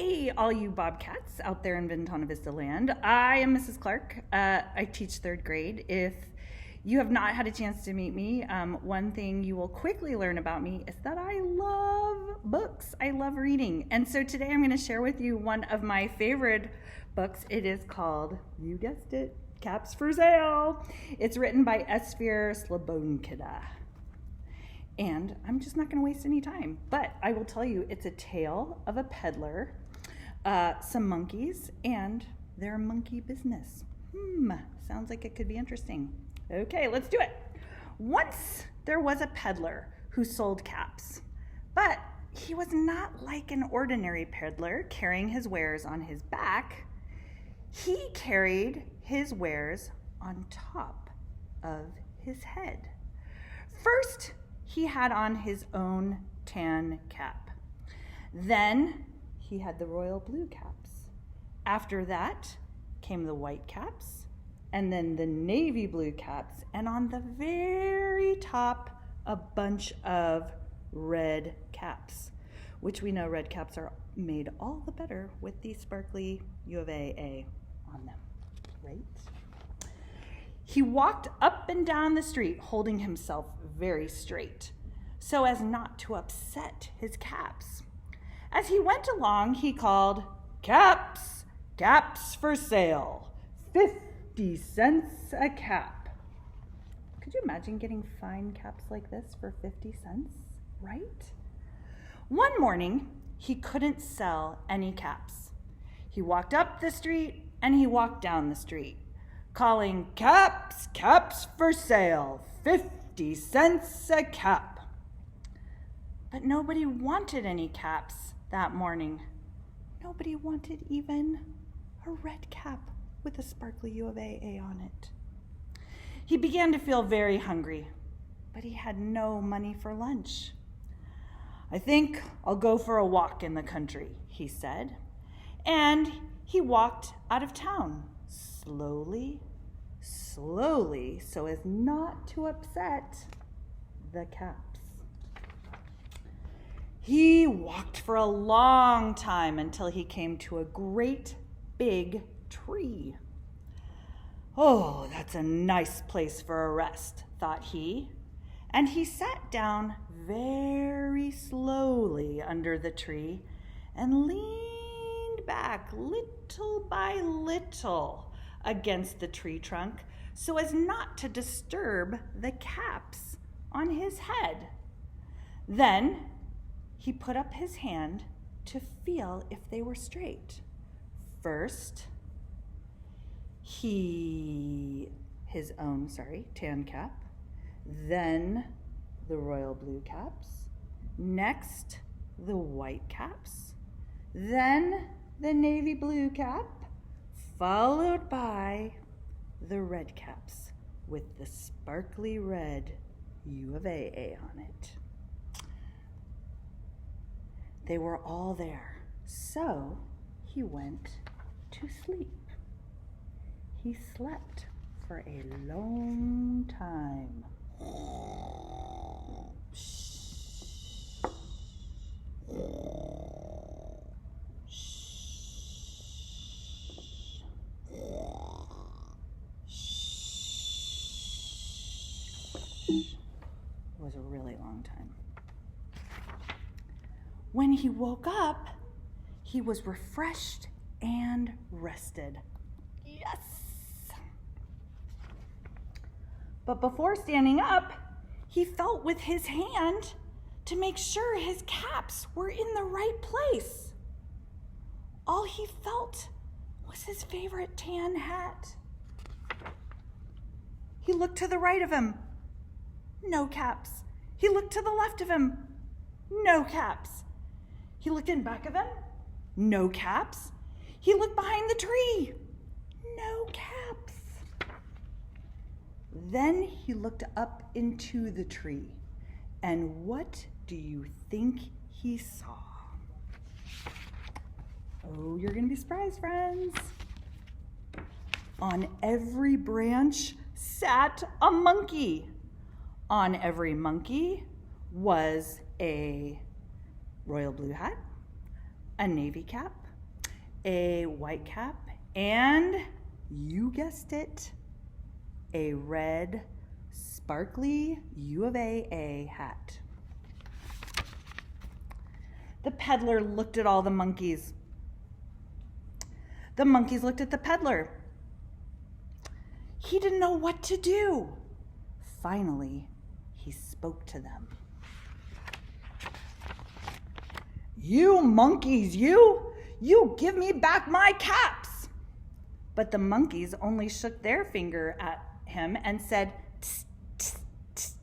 Hey, all you Bobcats out there in Ventana Vista land. I am Mrs. Clark. I teach third grade. If you have not had a chance to meet me, one thing you will quickly learn about me is that I love books. I love reading. And so today I'm going to share with you one of my favorite books. It is called, you guessed it, Caps for Sale. It's written by Esfir Slobonkina. And I'm just not going to waste any time, but I will tell you it's a tale of a peddler, some monkeys, and their monkey business. Sounds like it could be interesting. Okay, let's do it. Once there was a peddler who sold caps, but he was not like an ordinary peddler carrying his wares on his back. He carried his wares on top of his head. First, he had on his own tan cap. Then he had the royal blue caps. After that came the white caps, and then the navy blue caps, and on the very top, a bunch of red caps, which we know red caps are made all the better with the sparkly U of A on them, right? He walked up and down the street holding himself very straight so as not to upset his caps. As he went along, he called, "Caps, caps for sale, 50 cents a cap." Could you imagine getting fine caps like this for 50 cents, right? One morning, he couldn't sell any caps. He walked up the street and he walked down the street, calling, "Caps, caps for sale, 50 cents a cap." But nobody wanted any caps that morning. Nobody wanted even a red cap with a sparkly U of A on it. He began to feel very hungry, but he had no money for lunch. "I think I'll go for a walk in the country," he said. And he walked out of town, slowly, so as not to upset the caps. He walked for a long time until he came to a great big tree. "Oh, that's a nice place for a rest," thought he, and he sat down very slowly under the tree and leaned back little by little against the tree trunk so as not to disturb the caps on his head. Then he put up his hand to feel if they were straight. First, his own tan cap, then the royal blue caps, next the white caps, then the navy blue cap, followed by the red caps with the sparkly red U of A on it. They were all there, so he went to sleep. He slept for a long time. It was a really long time. When he woke up, he was refreshed and rested. Yes! But before standing up, he felt with his hand to make sure his caps were in the right place. All he felt was his favorite tan hat. He looked to the right of him. No caps. He looked to the left of him. No caps. He looked in back of him. No caps. He looked behind the tree. No caps. Then he looked up into the tree. And what do you think he saw? Oh, you're going to be surprised, friends. On every branch sat a monkey. On every monkey was a royal blue hat, a navy cap, a white cap, and you guessed it, a red, sparkly U of A hat. The peddler looked at all the monkeys. The monkeys looked at the peddler. He didn't know what to do. Finally, he spoke to them. You monkeys, you give me back my caps. But the monkeys only shook their finger at him and said, tss, tss, tss.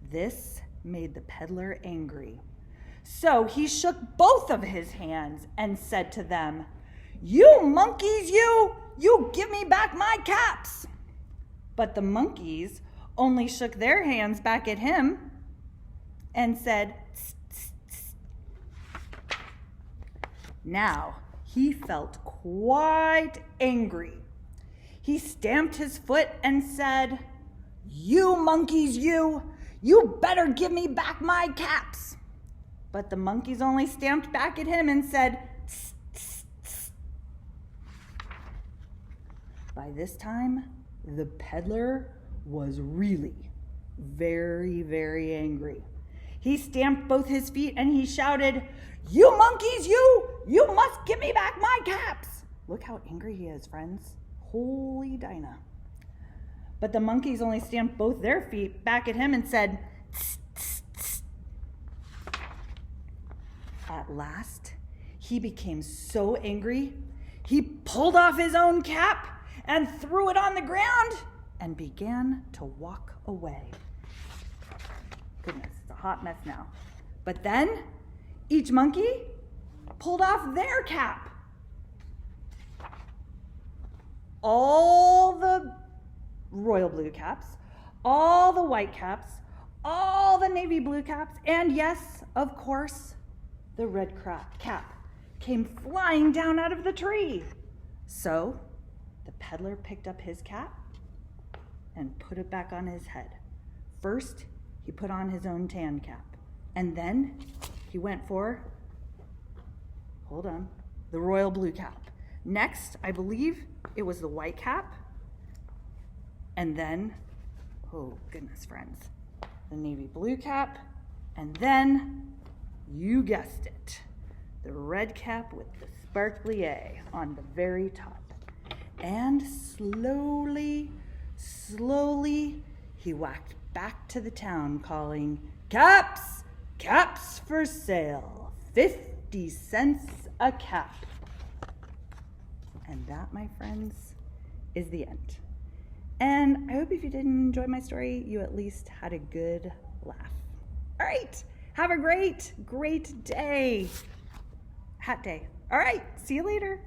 This made the peddler angry. So he shook both of his hands and said to them, you monkeys, you give me back my caps. But the monkeys only shook their hands back at him and said, tss, tss, tss. Now he felt quite angry. He stamped his foot and said, you monkeys, you better give me back my caps. But the monkeys only stamped back at him and said, tss, tss, tss. By this time, the peddler was really very, very angry. He stamped both his feet and he shouted, you monkeys, you must give me back my caps. Look how angry he is, friends. Holy Dinah. But the monkeys only stamped both their feet back at him and said, tss, tss, tss. At last, he became so angry, he pulled off his own cap and threw it on the ground and began to walk away. Goodness, it's a hot mess now. But then each monkey pulled off their cap. All the royal blue caps, all the white caps, all the navy blue caps, and yes, of course, the red cap came flying down out of the tree. So the peddler picked up his cap and put it back on his head. First, he put on his own tan cap, and then he went for, the royal blue cap. Next, I believe it was the white cap, and then, oh goodness, friends, the navy blue cap, and then, you guessed it, the red cap with the sparkly A on the very top. And slowly, he walked back to the town calling, caps, caps for sale, 50 cents a cap. And that, my friends, is the end. And I hope if you didn't enjoy my story, you at least had a good laugh. All right, have a great day. Hat day. All right, see you later.